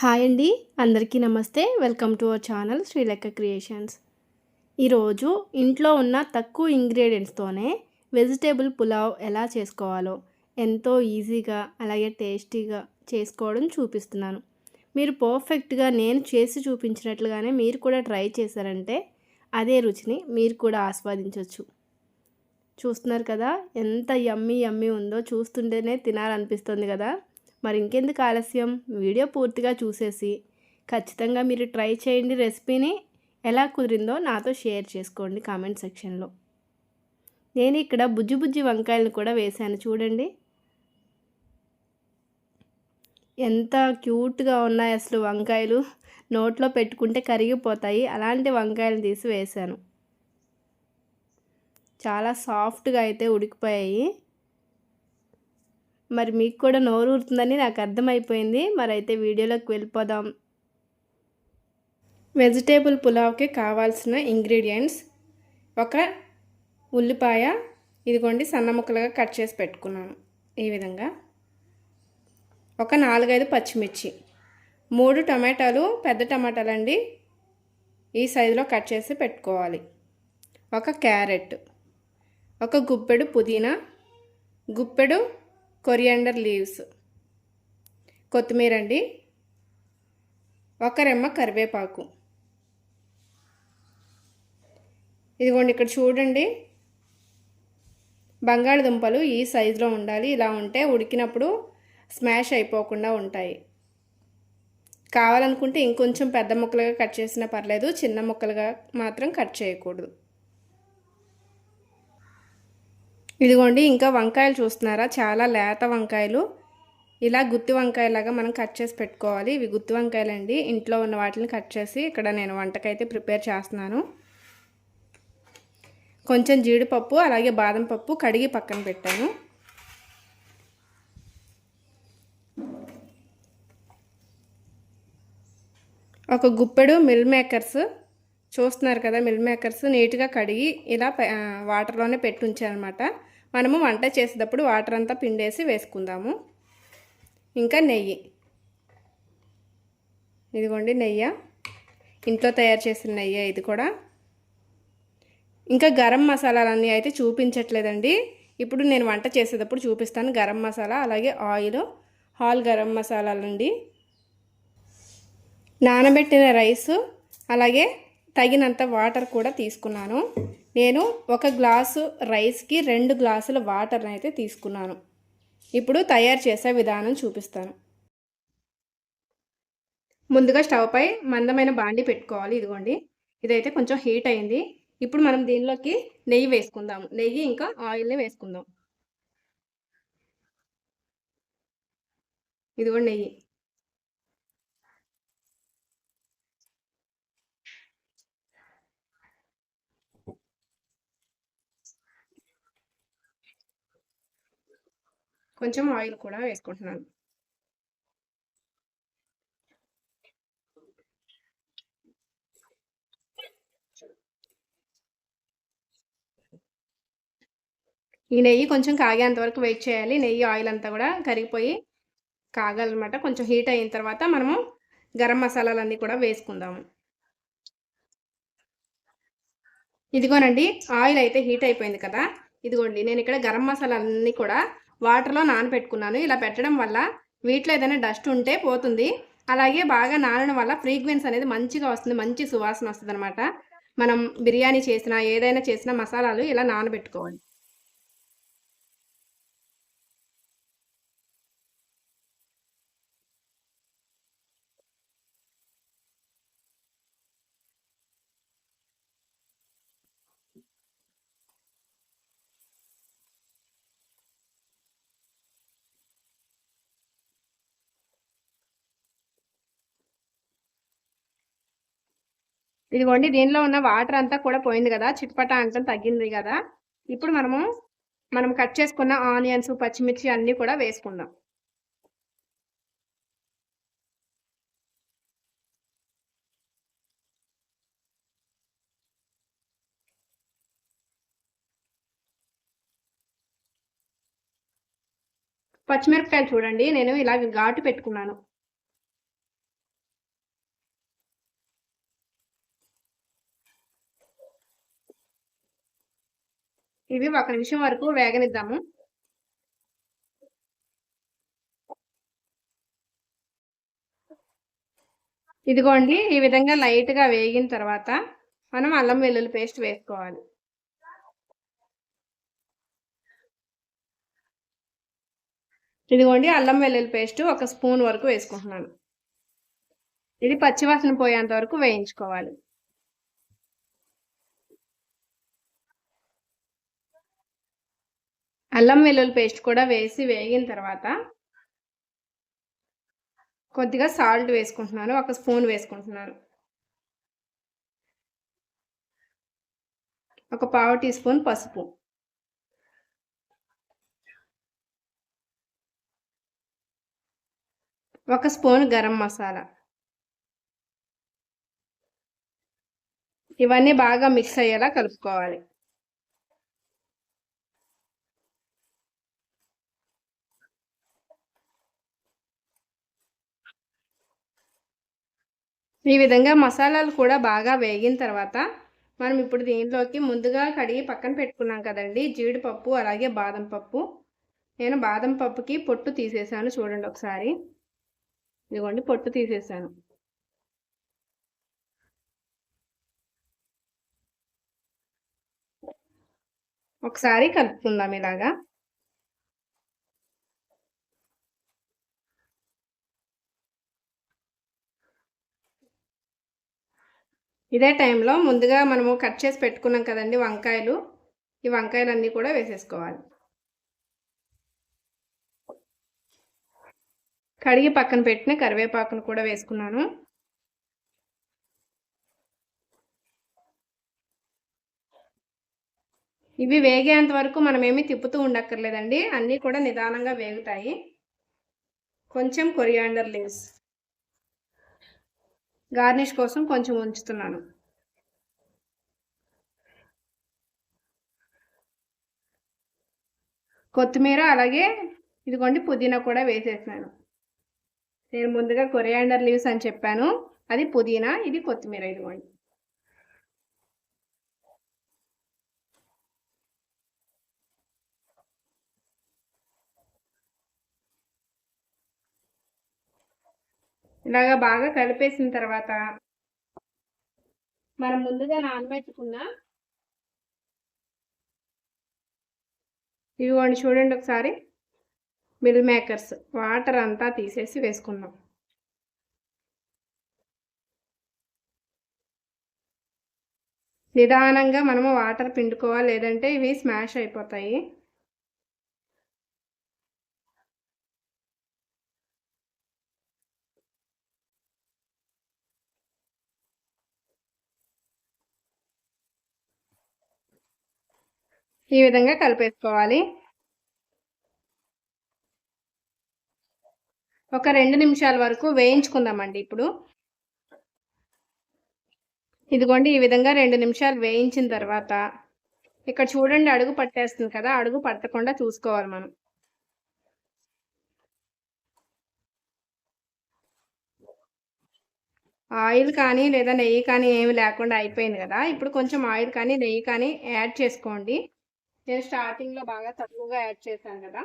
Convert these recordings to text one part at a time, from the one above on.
Hi అండి. అందరికీ నమస్తే. Welcome to our channel Srilekha creations. ఈరోజు ఇంట్లో ఉన్న తక్కువ ఇంగ్రీడియంట్స్తోనే వెజిటేబుల్ పులావ్ ఎలా చేసుకోవాలో ఎంతో ఈజీగా అలాగే టేస్టీగా చేసుకోవడం చూపిస్తున్నాను. మీరు పర్ఫెక్ట్గా నేను చేసి చూపించినట్లుగానే మీరు కూడా ట్రై చేశారంటే అదే రుచిని మీరు కూడా ఆస్వాదించవచ్చు. చూస్తున్నారు కదా, ఎంత యమ్మీ యమ్మీ ఉందో, చూస్తుంటేనే తినాలనిపిస్తుంది కదా. మరి ఇంకెందుకు ఆలస్యం, వీడియో పూర్తిగా చూసేసి ఖచ్చితంగా మీరు ట్రై చేయండి. రెసిపీని ఎలా కుదిరిందో నాతో షేర్ చేసుకోండి కామెంట్ సెక్షన్లో. నేను ఇక్కడ బుజ్జి బుజ్జి వంకాయలను కూడా వేశాను చూడండి, ఎంత క్యూట్గా ఉన్నాయి అసలు వంకాయలు. నోట్లో పెట్టుకుంటే కరిగిపోతాయి, అలాంటి వంకాయలు తీసి వేశాను. చాలా సాఫ్ట్గా అయితే ఉడికిపోయాయి. మరి మీకు కూడా నోరు ఊరుతుందని నాకు అర్థమైపోయింది. మరి అయితే వీడియోలోకి వెళ్ళిపోదాం. వెజిటేబుల్ పులావ్కి కావాల్సిన ఇంగ్రీడియంట్స్: ఒక ఉల్లిపాయ, ఇదిగోండి సన్న ముక్కలుగా కట్ చేసి పెట్టుకున్నాను ఈ విధంగా. ఒక 4-5 పచ్చిమిర్చి, 3 టమాటాలు, పెద్ద టమాటాలు అండి, ఈ సైజులో కట్ చేసి పెట్టుకోవాలి. ఒక క్యారెట్, ఒక గుప్పెడు పుదీనా, గుప్పెడు కొరియాండర్ లీవ్స్, కొత్తిమీర అండి, ఒక రెమ్మ కరివేపాకు. ఇదిగోండి ఇక్కడ చూడండి, బంగాళదుంపలు ఈ సైజులో ఉండాలి. ఇలా ఉంటే ఉడికినప్పుడు స్మాష్ అయిపోకుండా ఉంటాయి. కావాలనుకుంటే ఇంకొంచెం పెద్ద ముక్కలుగా కట్ చేసినా పర్లేదు, చిన్న ముక్కలుగా మాత్రం కట్ చేయకూడదు. ఇదిగోండి ఇంకా వంకాయలు చూస్తున్నారా, చాలా లేత వంకాయలు. ఇలా గుత్తి వంకాయలాగా మనం కట్ చేసి పెట్టుకోవాలి. ఇవి గుత్తి వంకాయలండి, ఇంట్లో ఉన్న వాటిని కట్ చేసి ఇక్కడ నేను వంటకైతే ప్రిపేర్ చేస్తున్నాను. కొంచెం జీడిపప్పు అలాగే బాదం పప్పు కడిగి పక్కన పెట్టాను. ఒక గుప్పెడు మిల్ మేకర్స్ చూస్తున్నారు కదా, మిల్ మేకర్స్ నీట్గా కడిగి ఇలా వాటర్లోనే పెట్టి ఉంచానమాట. మనము వంట చేసేటప్పుడు వాటర్ అంతా పిండేసి వేసుకుందాము. ఇంకా నెయ్యి, ఇదిగోండి నెయ్యి, ఇంట్లో తయారు చేసిన నెయ్యి ఇది కూడా. ఇంకా గరం మసాలాలన్నీ అయితే చూపించట్లేదండి, ఇప్పుడు నేను వంట చేసేటప్పుడు చూపిస్తాను. గరం మసాలా అలాగే ఆయిల్, హాల్ గరం మసాలాలండి, నానబెట్టిన రైసు, అలాగే తగినంత వాటర్ కూడా తీసుకున్నాను. నేను 1 గ్లాసు రైస్కి 2 గ్లాసుల వాటర్ని అయితే తీసుకున్నాను. ఇప్పుడు తయారు చేసే విధానం చూపిస్తాను. ముందుగా స్టవ్ పై మందమైన బాండి పెట్టుకోవాలి. ఇదిగోండి ఇదైతే కొంచెం హీట్ అయింది. ఇప్పుడు మనం దీనిలోకి నెయ్యి వేసుకుందాం. నెయ్యి ఇంకా ఆయిల్ని వేసుకుందాం. ఇదిగోండి నెయ్యి. కొంచెం ఆయిల్ కూడా వేసుకుంటున్నాను. ఈ నెయ్యి కొంచెం కాగేంత వరకు వెయిట్ చేయాలి. నెయ్యి ఆయిల్ అంతా కూడా కరిగిపోయి కాగాలన్నమాట. కొంచెం హీట్ అయిన తర్వాత మనము గరం మసాలాలన్నీ కూడా వేసుకుందాము. ఇదిగోనండి ఆయిల్ అయితే హీట్ అయిపోయింది కదా. ఇదిగోండి నేను ఇక్కడ గరం మసాలాలన్నీ కూడా వాటర్లో నానబెట్టుకున్నాను. ఇలా పెట్టడం వల్ల వీటిలో ఏదైనా డస్ట్ ఉంటే పోతుంది. అలాగే బాగా నానడం వల్ల ఫ్రీగ్రెన్స్ అనేది మంచిగా వస్తుంది, మంచి సువాసన వస్తుంది అనమాట. మనం బిర్యానీ చేసినా ఏదైనా చేసినా మసాలాలు ఇలా నానబెట్టుకోవాలి. ఇదిగోండి దీనిలో ఉన్న వాటర్ అంతా కూడా పోయింది కదా, చిట్పట అంతా తగ్గింది కదా. ఇప్పుడు మనం కట్ చేసుకున్న ఆనియన్స్, పచ్చిమిర్చి అన్నీ కూడా వేసుకుందాం. పచ్చిమిరపకాయలు చూడండి నేను ఇలాగ ఘాటు పెట్టుకున్నాను. ఇవి ఒక నిమిషం వరకు వేగనిద్దాము. ఇదిగోండి ఈ విధంగా లైట్‌గా వేగిన తర్వాత మనం అల్లం వెల్లుల్లి పేస్ట్ వేసుకోవాలి. ఇదిగోండి అల్లం వెల్లుల్లి పేస్ట్ ఒక స్పూన్ వరకు వేసుకుంటున్నాను. ఇది పచ్చివాసన పోయేంత వరకు వేయించుకోవాలి. అల్లం వెల్లుల్లి పేస్ట్ కూడా వేసి వేగిన తర్వాత కొద్దిగా సాల్ట్ వేసుకుంటున్నాను. ఒక స్పూన్ వేసుకుంటున్నాను. ఒక పావు టీ స్పూన్ పసుపు. ఒక స్పూన్ గరం మసాలా. ఇవన్నీ బాగా మిక్స్ అయ్యేలా కలుపుకోవాలి. ఈ విధంగా మసాలాలు కూడా బాగా వేగిన తర్వాత మనం ఇప్పుడు దీంట్లోకి ముందుగా కడిగి పక్కన పెట్టుకున్నాం కదండీ జీడిపప్పు అలాగే బాదం పప్పు. నేను బాదం పప్పుకి పొట్టు తీసేసాను చూడండి ఒకసారి. ఇదిగోండి పొట్టు తీసేసాను. ఒకసారి కలుపుకుందాం ఇలాగా. ఇదే టైంలో ముందుగా మనము కట్ చేసి పెట్టుకున్నాం కదండీ వంకాయలు. ఈ వంకాయలన్నీ కూడా వేసేసుకోవాలి. కడిగి పక్కన పెట్టిన కరివేపాకును కూడా వేసుకున్నాను. ఇవి వేగేంత వరకు మనమేమి తిప్పుతూ ఉండక్కర్లేదండి. అన్నీ కూడా నిదానంగా వేగుతాయి. కొంచెం కొరియాండర్ లీవ్స్ గార్నిష్ కోసం కొంచెం ఉంచుతున్నాను. కొత్తిమీర అలాగే ఇదిగోండి పుదీనా కూడా వేసేసాను. నేను ముందుగా కొరియాండర్ లీవ్స్ అని చెప్పాను. అది పుదీనా, ఇది కొత్తిమీర ఇదిగోండి. ఇలాగా బాగా కలిపేసిన తర్వాత మనం ముందుగా నానబెట్టుకున్న ఇదిగోండి చూడండి ఒకసారి మిల్ మేకర్స్ వాటర్ అంతా తీసేసి వేసుకుందాం. నిదానంగా మనము వాటర్ పిండుకోవాలి, లేదంటే ఇవి స్మాష్ అయిపోతాయి. ఈ విధంగా కలిపేసుకోవాలి. ఒక 2 నిమిషాల వరకు వేయించుకుందామండి ఇప్పుడు. ఇదిగోండి ఈ విధంగా 2 నిమిషాలు వేయించిన తర్వాత ఇక్కడ చూడండి అడుగు పట్టేస్తుంది కదా, అడుగు పట్టకుండా చూసుకోవాలి మనం. ఆయిల్ కానీ లేదా నెయ్యి కానీ ఏమి లేకుండా అయిపోయింది కదా, ఇప్పుడు కొంచెం ఆయిల్ కానీ నెయ్యి కానీ యాడ్ చేసుకోండి. నేను స్టార్టింగ్లో బాగా తక్కువగా యాడ్ చేశాను కదా.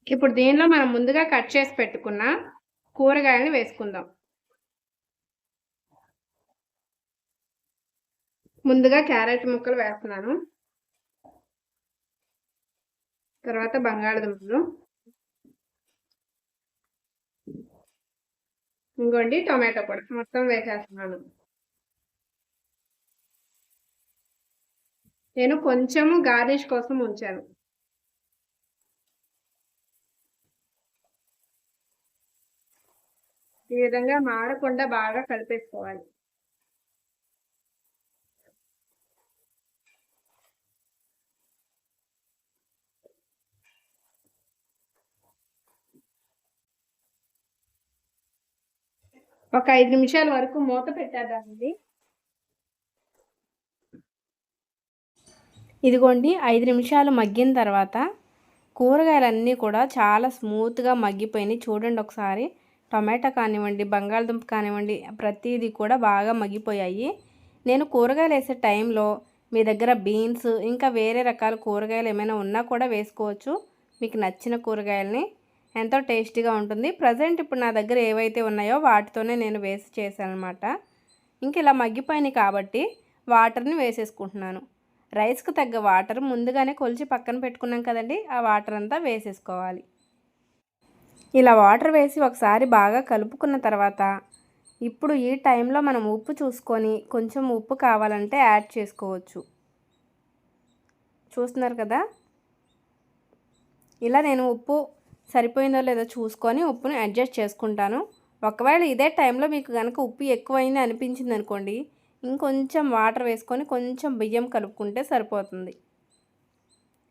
ఇప్పుడు దీనిలో మనం ముందుగా కట్ చేసి పెట్టుకున్న కూరగాయలను వేసుకుందాం. ముందుగా క్యారెట్ ముక్కలు వేస్తున్నాను. తర్వాత బంగాళదుంపలు, ఇంకోండి టొమాటో కూడా మొత్తం వేసేస్తున్నాను. నేను కొంచెము గార్నిష్ కోసం ఉంచాను. ఈ విధంగా మాడకుండా బాగా కలిపేసుకోవాలి. ఒక 5 నిమిషాల వరకు మూత పెట్టేద్దామండి. ఇదిగోండి 5 నిమిషాలు మగ్గిన తర్వాత కూరగాయలన్నీ కూడా చాలా స్మూత్గా మగ్గిపోయినాయి. చూడండి ఒకసారి. టొమాటో కానివ్వండి, బంగాళదుంప కానివ్వండి, ప్రతిదీ కూడా బాగా మగ్గిపోయాయి. నేను కూరగాయలు వేసే టైంలో మీ దగ్గర బీన్స్ ఇంకా వేరే రకాల కూరగాయలు ఏమైనా ఉన్నా కూడా వేసుకోవచ్చు. మీకు నచ్చిన కూరగాయలని ఎంతో టేస్టీగా ఉంటుంది. ప్రజెంట్ ఇప్పుడు నా దగ్గర ఏవైతే ఉన్నాయో వాటితోనే నేను వేసి చేశాను అనమాట. ఇంక ఇలా మగ్గిపోయినాయి కాబట్టి వాటర్ని వేసేసుకుంటున్నాను. రైస్కి తగ్గ వాటర్ ముందుగానే కొలిచి పక్కన పెట్టుకున్నాం కదండి, ఆ వాటర్ అంతా వేసేసుకోవాలి. ఇలా వాటర్ వేసి ఒకసారి బాగా కలుపుకున్న తర్వాత ఇప్పుడు ఈ టైంలో మనం ఉప్పు చూసుకొని కొంచెం ఉప్పు కావాలంటే యాడ్ చేసుకోవచ్చు. చూస్తున్నారు కదా, ఇలా నేను ఉప్పు సరిపోయిందో లేదో చూసుకొని ఉప్పుని అడ్జస్ట్ చేసుకుంటాను. ఒకవేళ ఇదే టైంలో మీకు కనుక ఉప్పు ఎక్కువైంది అనిపించింది అనుకోండి, ఇంకొంచెం వాటర్ వేసుకొని కొంచెం బియ్యం కలుపుకుంటే సరిపోతుంది.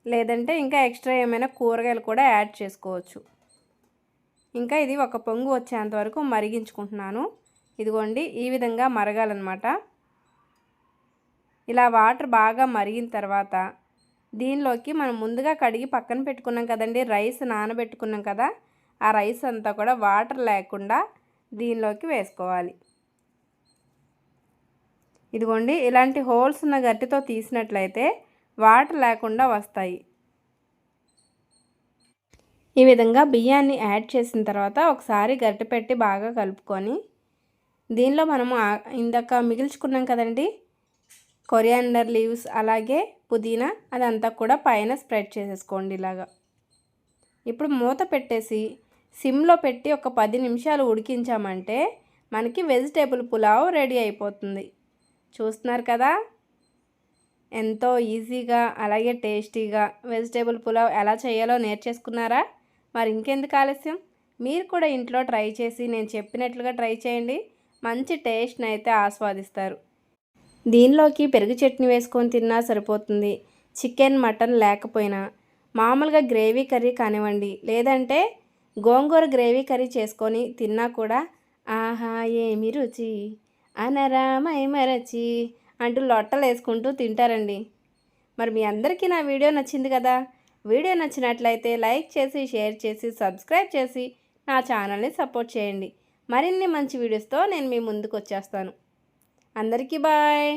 లేదంటే ఇంకా ఎక్స్ట్రా ఏమైనా కూరగాయలు కూడా యాడ్ చేసుకోవచ్చు. ఇంకా ఇది ఒక పొంగు వచ్చేంత వరకు మరిగించుకుంటున్నాను. ఇదిగోండి, ఈ విధంగా మరగాలన్నమాట. ఇలా వాటర్ బాగా మరిగిన తర్వాత దీనిలోకి మనం ముందుగా కడిగి పక్కన పెట్టుకున్నాం కదండి, రైస్ నానబెట్టుకున్నాం కదా, ఆ రైస్ అంతా కూడా వాటర్ లేకుండా దీనిలోకి వేసుకోవాలి. ఇదిగోండి, ఇలాంటి హోల్స్ ఉన్న గట్టితో తీసినట్లయితే వాటర్ లేకుండా వస్తాయి. ఈ విధంగా బియ్యాన్ని యాడ్ చేసిన తర్వాత ఒకసారి గరిటె పెట్టి బాగా కలుపుకొని దీనిలో మనము ఇందాక మిగిల్చుకున్నాం కదండి కొరియాండర్ లీవ్స్ అలాగే పుదీనా, అదంతా కూడా పైన స్ప్రెడ్ చేసేసుకోండి ఇలాగా. ఇప్పుడు మూత పెట్టేసి సిమ్లో పెట్టి ఒక 10 నిమిషాలు ఉడికించామంటే మనకి వెజిటేబుల్ పులావ్ రెడీ అయిపోతుంది. చూస్తున్నారు కదా, ఎంతో ఈజీగా అలాగే టేస్టీగా వెజిటేబుల్ పులావ్ ఎలా చేయాలో నేర్చేసుకున్నారా? మరి ఇంకెందుకు ఆలస్యం, మీరు కూడా ఇంట్లో ట్రై చేసి నేను చెప్పినట్లుగా ట్రై చేయండి. మంచి టేస్ట్ని అయితే ఆస్వాదిస్తారు. దీనిలోకి పెరుగు చట్నీ వేసుకొని తిన్నా సరిపోతుంది. చికెన్ మటన్ లేకపోయినా మామూలుగా గ్రేవీ కర్రీ కానివ్వండి, లేదంటే గోంగూర గ్రేవీ కర్రీ చేసుకొని తిన్నా కూడా ఆహా ఏమి రుచి అనరామై మరచి అంటూ లొట్టలు వేసుకుంటూ తింటారండి. మరి మీ అందరికీ నా వీడియో నచ్చింది కదా. వీడియో నచ్చినట్లయితే లైక్ చేసి, షేర్ చేసి, సబ్స్క్రైబ్ చేసి నా ఛానల్ని సపోర్ట్ చేయండి. మరిన్ని మంచి వీడియోస్తో నేను మీ ముందుకు వచ్చేస్తాను. అందరికీ బాయ్.